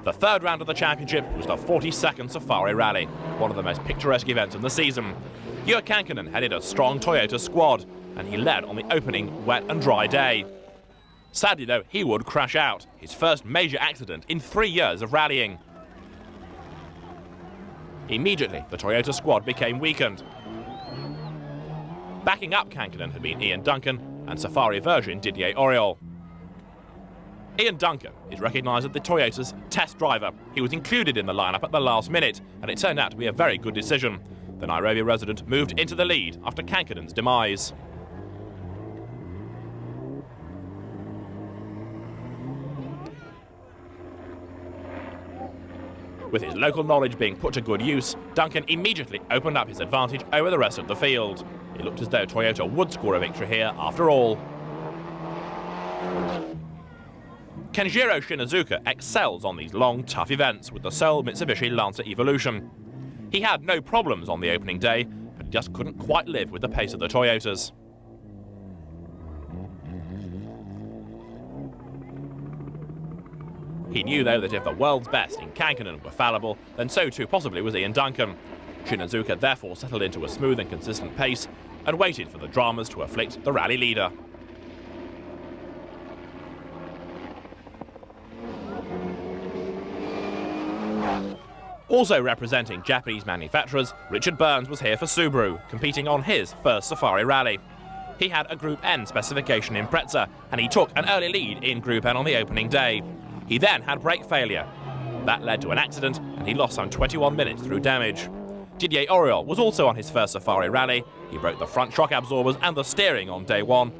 The third round of the championship was the 42nd Safari Rally, one of the most picturesque events of the season. Juha Kankkunen headed a strong Toyota squad, and he led on the opening wet and dry day. Sadly though, he would crash out, his first major accident in 3 years of rallying. Immediately, the Toyota squad became weakened. Backing up Kankkunen had been Ian Duncan and Safari version Didier Auriol. Ian Duncan is recognised as the Toyota's test driver. He was included in the lineup at the last minute, and it turned out to be a very good decision. The Nairobi resident moved into the lead after Kankkunen's demise. With his local knowledge being put to good use, Duncan immediately opened up his advantage over the rest of the field. It looked as though Toyota would score a victory here after all. Kenjiro Shinazuka excels on these long, tough events with the sole Mitsubishi Lancer Evolution. He had no problems on the opening day, but he just couldn't quite live with the pace of the Toyotas. He knew, though, that if the world's best in Kankkunen were fallible, then so too possibly was Ian Duncan. Shinazuka therefore settled into a smooth and consistent pace and waited for the dramas to afflict the rally leader. Also representing Japanese manufacturers, Richard Burns was here for Subaru, competing on his first Safari Rally. He had a Group N specification in Impreza, and he took an early lead in Group N on the opening day. He then had brake failure. That led to an accident, and he lost some 21 minutes through damage. Didier Auriol was also on his first Safari Rally. He broke the front shock absorbers and the steering on day one.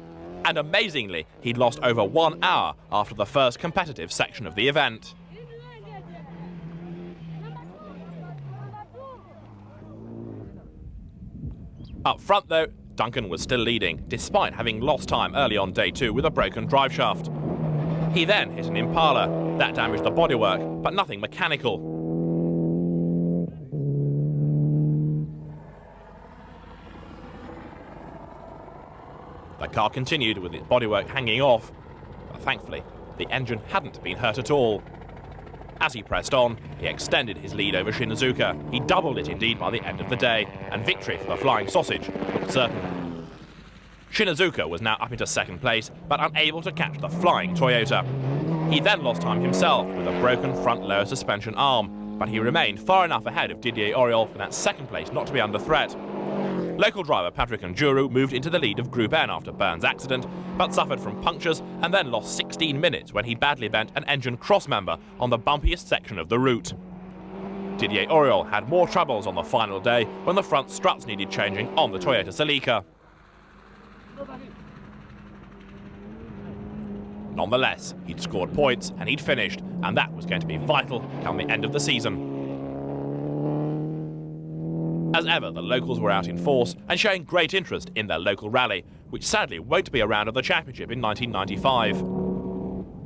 And amazingly, he'd lost over 1 hour after the first competitive section of the event. Up front though, Duncan was still leading, despite having lost time early on day 2 with a broken drive shaft. He then hit an Impala. That damaged the bodywork, but nothing mechanical. The car continued with its bodywork hanging off, but thankfully, the engine hadn't been hurt at all. As he pressed on, he extended his lead over Shinazuka. He doubled it indeed by the end of the day, and victory for the Flying Sausage looked certain. Shinazuka was now up into second place, but unable to catch the flying Toyota. He then lost time himself with a broken front lower suspension arm, but he remained far enough ahead of Didier Auriol for that second place not to be under threat. Local driver Patrick Njuru moved into the lead of Group N after Burns' accident, but suffered from punctures and then lost 16 minutes when he badly bent an engine crossmember on the bumpiest section of the route. Didier Auriol had more troubles on the final day when the front struts needed changing on the Toyota Celica. Nonetheless, he'd scored points and he'd finished, and that was going to be vital come the end of the season. As ever, the locals were out in force and showing great interest in their local rally, which sadly won't be around at the championship in 1995.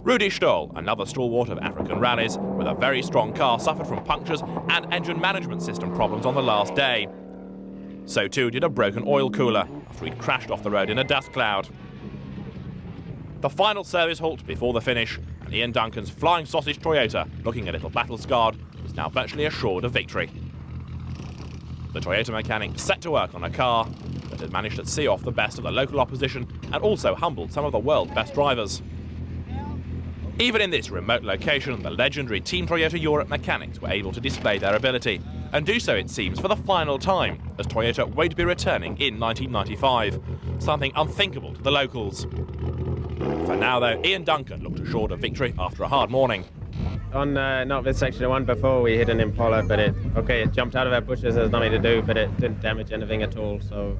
Rudi Stoll, another stalwart of African rallies, with a very strong car, suffered from punctures and engine management system problems on the last day. So too did a broken oil cooler, after he'd crashed off the road in a dust cloud. The final service halt before the finish, and Ian Duncan's Flying Sausage Toyota, looking a little battle-scarred, was now virtually assured of victory. The Toyota mechanic set to work on a car that had managed to see off the best of the local opposition and also humbled some of the world's best drivers. Even in this remote location, the legendary Team Toyota Europe mechanics were able to display their ability, and do so, it seems, for the final time, as Toyota won't be returning in 1995, something unthinkable to the locals. For now, though, Ian Duncan looked assured of victory after a hard morning. On not with section 1 before, we hit an Impala, but it jumped out of our bushes, there's nothing to do, but it didn't damage anything at all, so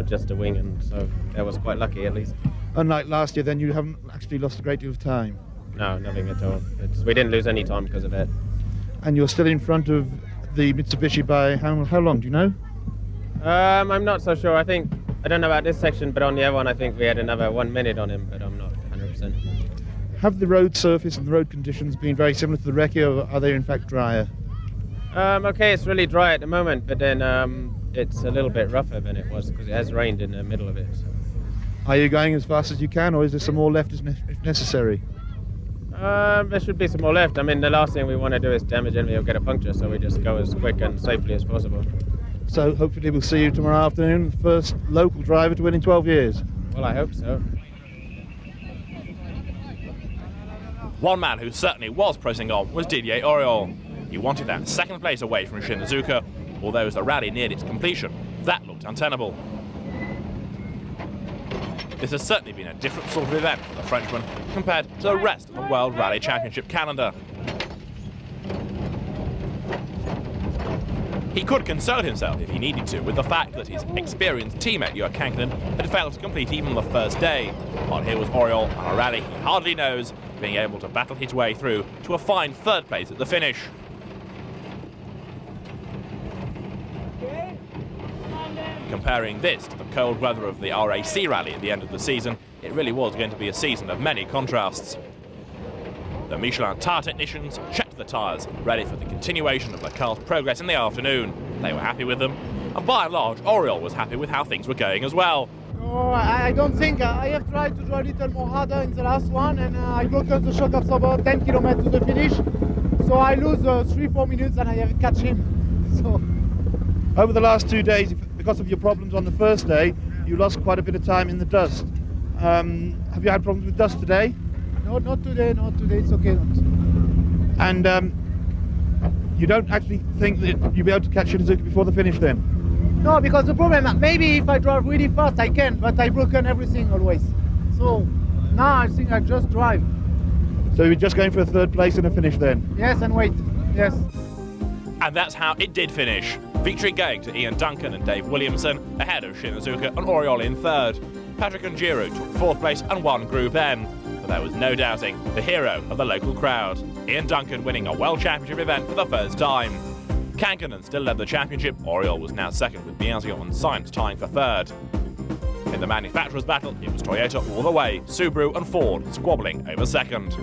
just a wing, and so that was quite lucky at least. Unlike last year, then, you haven't actually lost a great deal of time. No, nothing at all. We didn't lose any time because of it. And you're still in front of the Mitsubishi by how long, do you know? I'm not so sure. I don't know about this section, but on the other one I think we had another 1 minute on him, but I'm not 100%. Have the road surface and the road conditions been very similar to the recce, or are they in fact drier? Okay, it's really dry at the moment, but then it's a little bit rougher than it was because it has rained in the middle of it. So. Are you going as fast as you can, or is there some more left if necessary? There should be some more left. I mean, the last thing we want to do is damage anything or get a puncture, so we just go as quick and safely as possible. So hopefully we'll see you tomorrow afternoon, the first local driver to win in 12 years. Well, I hope so. One man who certainly was pressing on was Didier Auriol. He wanted that second place away from Shinazuka, although as the rally neared its completion, that looked untenable. This has certainly been a different sort of event for the Frenchman compared to the rest of the World Rally Championship calendar. He could console himself if he needed to with the fact that his experienced teammate Johan Kankkunen had failed to complete even the first day, while here was Auriol on a rally he hardly knows, being able to battle his way through to a fine third place at the finish. Comparing this to the cold weather of the RAC rally at the end of the season, it really was going to be a season of many contrasts. The Michelin tyre technicians checked the tyres, ready for the continuation of the car's progress in the afternoon. They were happy with them, and by and large, Auriol was happy with how things were going as well. No, I don't think. I have tried to drive a little more harder in the last one, and I broke the shock absorber 10 km to the finish, so I lose 3-4 minutes and I have to catch him. So. Over the last 2 days, because of your problems on the first day, you lost quite a bit of time in the dust. Have you had problems with dust today? No, not today, it's okay. And you don't actually think that you'll be able to catch Shinazuka before the finish then? No, because the problem, maybe if I drive really fast I can, but I've broken everything always. So now I think I just drive. So you're just going for a third place and a finish then? Yes, and wait, yes. And that's how it did finish. Victory going to Ian Duncan and Dave Williamson, ahead of Shinazuka and Auriol in third. Patrick and Giroud took fourth place and won Group N. But there was no doubting the hero of the local crowd. Ian Duncan winning a World Championship event for the first time. Kankkunen still led the championship. Auriol was now second, with Biagio and Sainz tying for third. In the manufacturers' battle, it was Toyota all the way, Subaru and Ford squabbling over second.